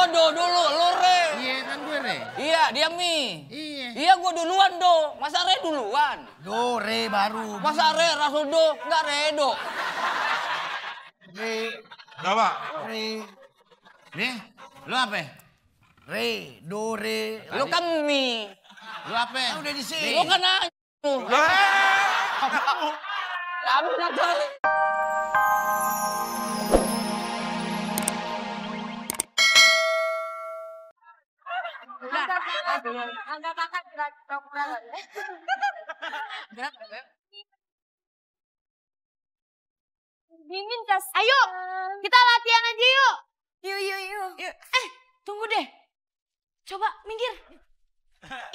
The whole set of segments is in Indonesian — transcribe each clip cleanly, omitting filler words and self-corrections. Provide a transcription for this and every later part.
do dulu, lu re. Iya kan gue re. Iya, dia mi. Iya. Iya, gue duluan do. Masa re duluan? Do, re baru. Masa re, Rasul do, enggak re do. Re, Coba. re, Nih, lu apa? re, do, re. Lu kan mi. Lu apa? Kan udah di sini. Lu kan nanya. Kamu nakal. Angkat kakak gerak. Mimin kas. Ayo, kita latihan aja yuk. Yuk. Tunggu deh. Coba minggir.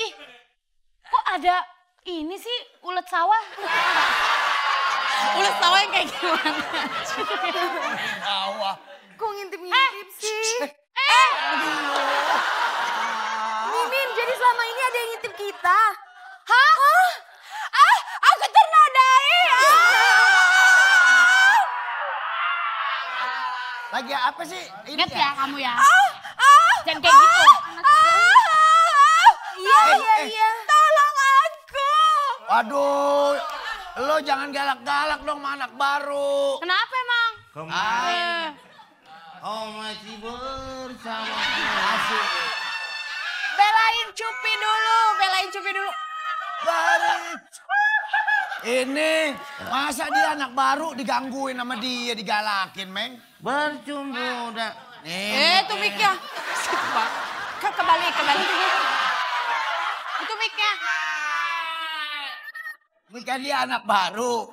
Ih, kok ada ini sih ulet sawah? Ulet sawah yang kayak gimana? Awah. Kok ngintip-ngintip sih? Mimin, jadi selama ini ada yang ngintip kita? Hah? Aku ternodai. Lagi apa sih? Ini Ingat ya kamu ya? Jangan kayak gitu. Iya. Tolong aku. Waduh, lo jangan galak-galak dong sama anak baru. Kenapa emang? Kemarin. Oh masih bersama. Asik. Belain Cupi dulu. Baru. Ini, masa dia anak baru digangguin sama dia, digalakin, Meng? Bercumbu udah. Nih. Itu mic-nya. Kembali. Itu mic-nya. Ini kan dia anak baru.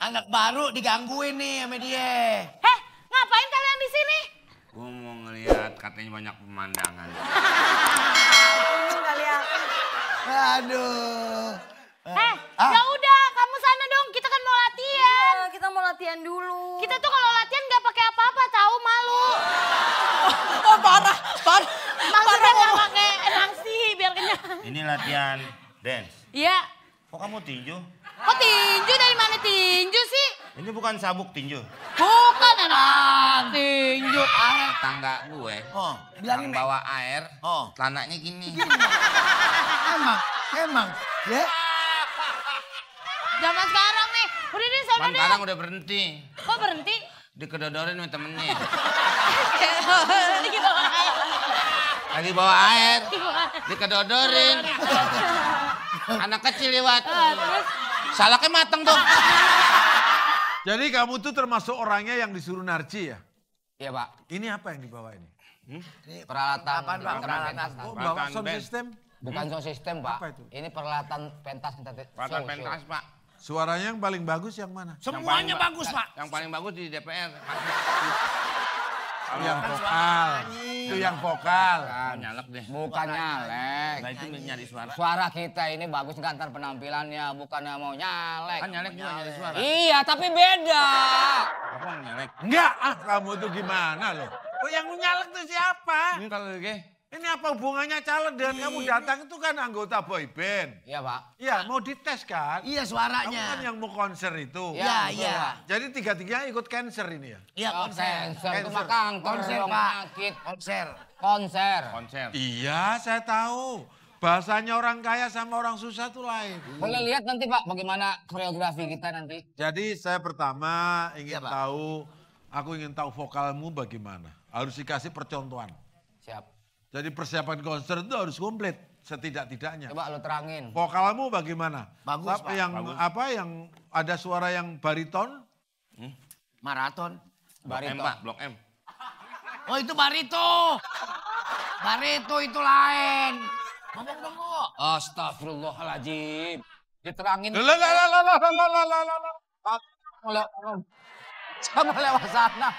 Anak baru digangguin nih sama dia. Ngapain kalian di sini? Gue mau ngeliat katanya banyak pemandangan. Aduh. Ya udah, kamu sana dong. Kita kan mau latihan. Kita mau latihan dulu. Kita tuh kalau latihan nggak pakai apa-apa, tahu malu. Oh, parah. Maksudnya nggak pakai nasi biar kenyang. Ini latihan dance. Iya. Kok kamu tinju? Kok tinju, dari mana tinju sih? Ini bukan sabuk tinju. Bukan anak tinju. Tangga gue. Oh, bilangin, Yang Meng. bawa air. Oh. Celananya gini. Emang. Ya? Zaman sekarang nih. Udah deh, sana deh. Sekarang udah berhenti. Kok berhenti? Dikedodorin sama temennya. Lagi bawa air. Lagi bawa air. Dikedodorin. Anak kecil lewat. Terus? Salaknya mateng tuh. Jadi kamu tuh termasuk orangnya yang disuruh narci ya? Iya, Pak. Ini apa yang dibawa ini? Peralatan. Apaan, Pak? Peralatan. Oh, Peralatan bawa sound band. system? Bukan sound system, Pak. Apa itu? Ini peralatan pentas. Peralatan pentas, Pak. Suaranya yang paling bagus yang mana? Semuanya bagus, Pak. Yang paling bagus di DPR. Yang vokal. Itu yang vokal. Nyalek deh. Bukan nyalek. Nah itu nyari suara. Suara kita ini bagus gantar penampilannya, bukannya mau nyalek. Kan nyalek juga nyari suara. Iya, tapi beda. Apa nyalek? Enggak, kamu tuh gimana loh? Oh, yang nyalek tuh siapa? Ini kalau ge. Ini apa hubungannya caleg dengan kamu datang itu kan anggota boy band. Iya, Pak. Iya, mau dites kan? Iya Kamu suaranya. kan yang mau konser itu. Iya, Iya, betul, iya. Pak. Jadi tiga-tiganya ikut cancer ini ya? Iya, Oh, konser. Konser itu Konser. mah kanker, Konser, orang Pak. penyakit. Konser. Konser. Konser. Iya, saya tahu. Bahasanya orang kaya sama orang susah tuh lain. Boleh lihat nanti, Pak, bagaimana koreografi kita nanti. Jadi saya pertama ingin Iya, Pak. aku ingin tahu vokalmu bagaimana. Harus dikasih percontohan. Siap. Jadi persiapan konser itu harus komplit setidak-tidaknya. Coba lu terangin. Vokalmu bagaimana? Bagus, Tapi Pak. yang Bagus. apa yang ada suara yang bariton? Maraton. Blok M, Barito. Pak. Blok M. Oh, itu barito. Barito itu lain. Ngomong dong, kok. Astagfirullahaladzim. Diterangin. Jangan lewat sana.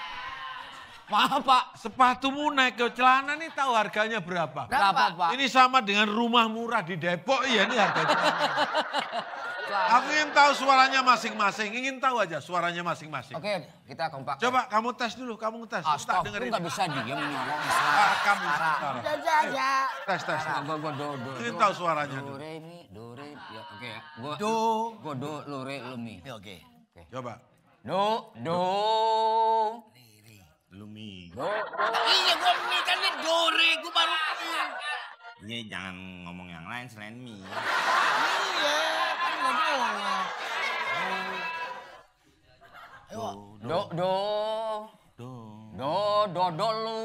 Maaf, Pak. Sepatumu naik ke celana nih tahu harganya berapa? Berapa, Pak? Ini sama dengan rumah murah di Depok, iya ini harga celana. Aku ingin tahu suaranya masing-masing, ingin tahu aja suaranya masing-masing. Oke, kita kompak. Coba kamu tes dulu, kamu tes. Tak Astagfirullah, dengerin. nggak bisa diam nyolong. Kamu Jaja. tes. Gua do. Ingin tahu suaranya Do, dulu. re, mi, do, re. Ya, oke ya. Gua Do. do, lu, re, lu, mi. Oke. Coba. Do. Lu mi. Iya gua mi kan ini do re gua baru mi. Iya jangan ngomong yang lain selain mi. Iya kan gua doang. Ayo. Do. Do lu.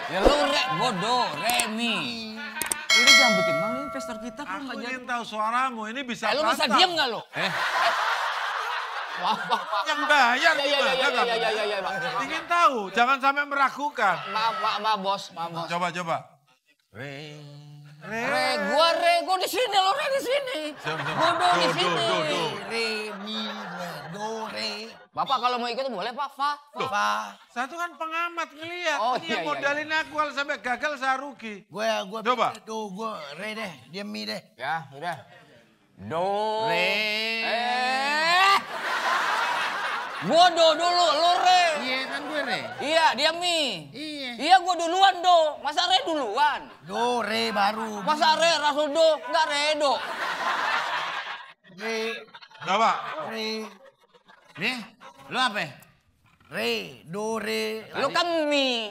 Ya lu gua do, re, mi. Ini jangan bikin malu investor kita kok Aku nggak jadi. ingin tahu suaramu, ini bisa Lu bisa patah. diem nggak lu? Wah. Yang bayar Iya, gimana? iya, Bang. Ingin tahu, jangan sampai meragukan. Maaf, bos. Coba. Re. Gua di sini, lo re di sini. Gua do di sini. Re mi do re. Bapak kalau mau ikut boleh, Pak. Fa. Saya tuh kan pengamat ngeliat. Oh, Ini iya, yang modalin aku kalau sampai gagal saya rugi. Gua Coba. do gua re deh, dia mi deh. Ya, udah. Do. Re. Gua do dulu, lo re. Iya kan gue re. Iya, dia mi. Iya. Iya, gua duluan do. Masa re duluan? Do re baru. Masa re Rasul do, enggak re do. Re Coba. re Nih, lu apa? re do re. Lu kan mi.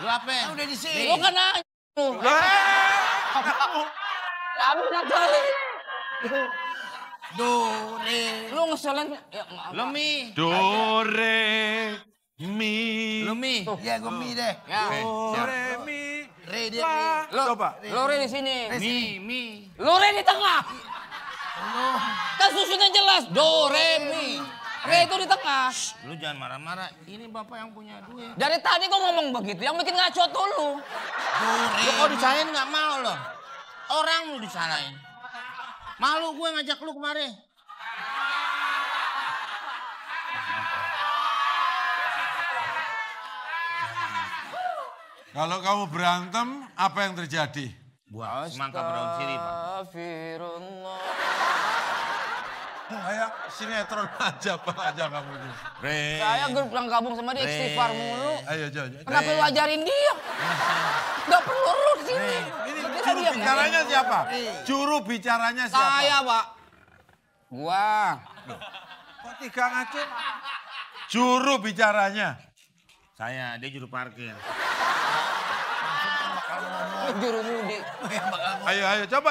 Lu apa? Kan udah di sini. Lu kan nanya. Kami udah kali. Do re. Lu ngeselin. Ya, maaf. Lu mi. Do, re, mi. Lu mi. Ya gua mi deh. Ya. Do, re, mi. Re dia La. re. Lu, Coba. lu re di sini. Mi. Lu re di tengah. Kan susunnya jelas. Do, re, mi. Re itu di tengah. Lu jangan marah-marah. Ini bapak yang punya duit. Dari tadi gua ngomong begitu. Yang bikin ngaco tuh lu. Do re. Lu kalau disalahin nggak mau loh. Orang lu disalahin. Malu gue ngajak lu kemari. Kalau kamu berantem, apa yang terjadi? Buah semangka berdaun sirih, Pak. Astagfirullah. Kayak sinetron aja, Pak, aja kamu itu. Re. Saya bilang gabung sama dia istighfar mulu. Ayo, coba. Kenapa lu ajarin dia? Gak perlu lu di sini. Ini Kira juru dia bicaranya siapa? Juru bicaranya siapa? Saya, Pak. Gua. Kok tiga ngaco? Juru bicaranya. Saya, dia juru parkir. Juru mudi. Ayo, coba.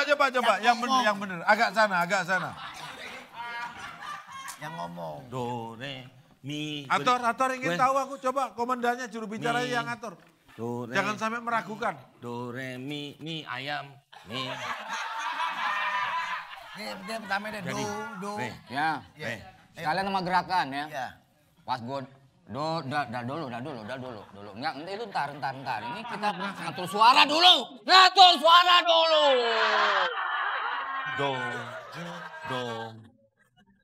Yang bener. Agak sana. Yang ngomong. Do, re, mi. Ator ingin Gue- tahu aku. Coba komandannya juru bicaranya Mi. yang atur. Do, re. Jangan sampai meragukan. Do, re, mi, ayam. Mi. Dia pertama deh Jadi, do. Re. Ya. Ya. Sekalian sama gerakan ya. Ya. Pas gua dah dulu. Enggak, itu ntar. Ini kita ngatur suara dulu.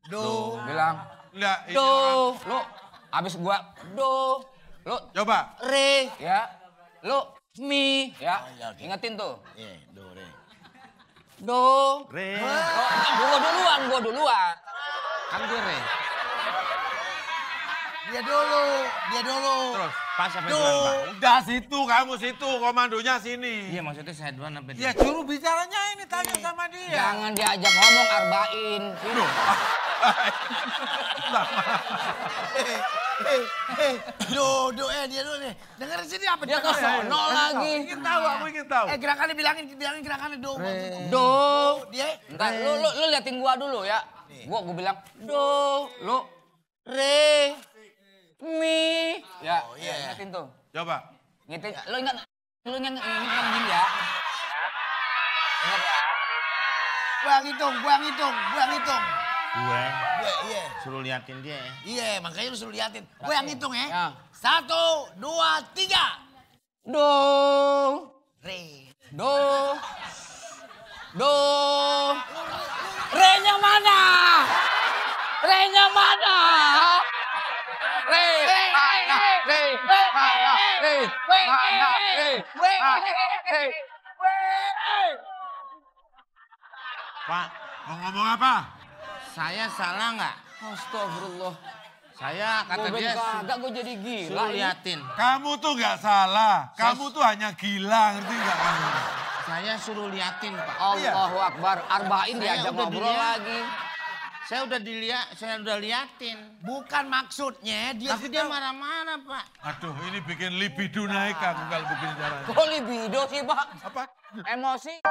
Do. Bilang, Enggak, ini orang. do. Lu, abis gua, do. Lu, Coba. re. Ya. Lu, mi. Ya. Ingetin tuh. Iya, do re. Do. Re. Gua duluan. Kan gue re. Dia dulu. Terus. Pas sampai Do. duluan, Pak. Udah kamu situ, komandonya sini. Iya maksudnya saya duluan sampai Ya juru bicaranya ini tanya sama dia. Jangan diajak ngomong arba'in. Do dia dulu nih. Dengerin sini apa Dia ke sono lagi. Aku ingin tahu. Gerakannya bilangin gerakannya do. Do. Dia Entar lu liatin gua dulu ya. Gua bilang do, lu re, mi. Ya, ingetin tuh. Coba. Ngetin, lu ingat yang gini ya. Ingat ya. gua hitung. gue Iya. suruh liatin dia ya. Iya, makanya lu suruh liatin. Gua yang hitung ya. Ya. 1, 2, 3. Do, Re. do, do. Re-nya mana? Re-nya mana? Re, mana? Re, mana? Re, mana? Re, Pak, Mau ngomong apa? saya salah nggak? Astagfirullah. Saya kata Gua dia kagak gue jadi gila. suruh ini. liatin. Kamu tuh nggak salah. Kamu tuh hanya gila, ngerti nggak kamu? Saya suruh liatin, Pak. Allahu Akbar. Arba'in Saya diajak udah ngobrol dilihat. lagi. Saya udah liatin. Bukan maksudnya dia Tapi dia marah-marah, Pak. Aduh, ini bikin libido naik kamu kalau begini caranya. Kok libido sih, Pak? Apa? Emosi.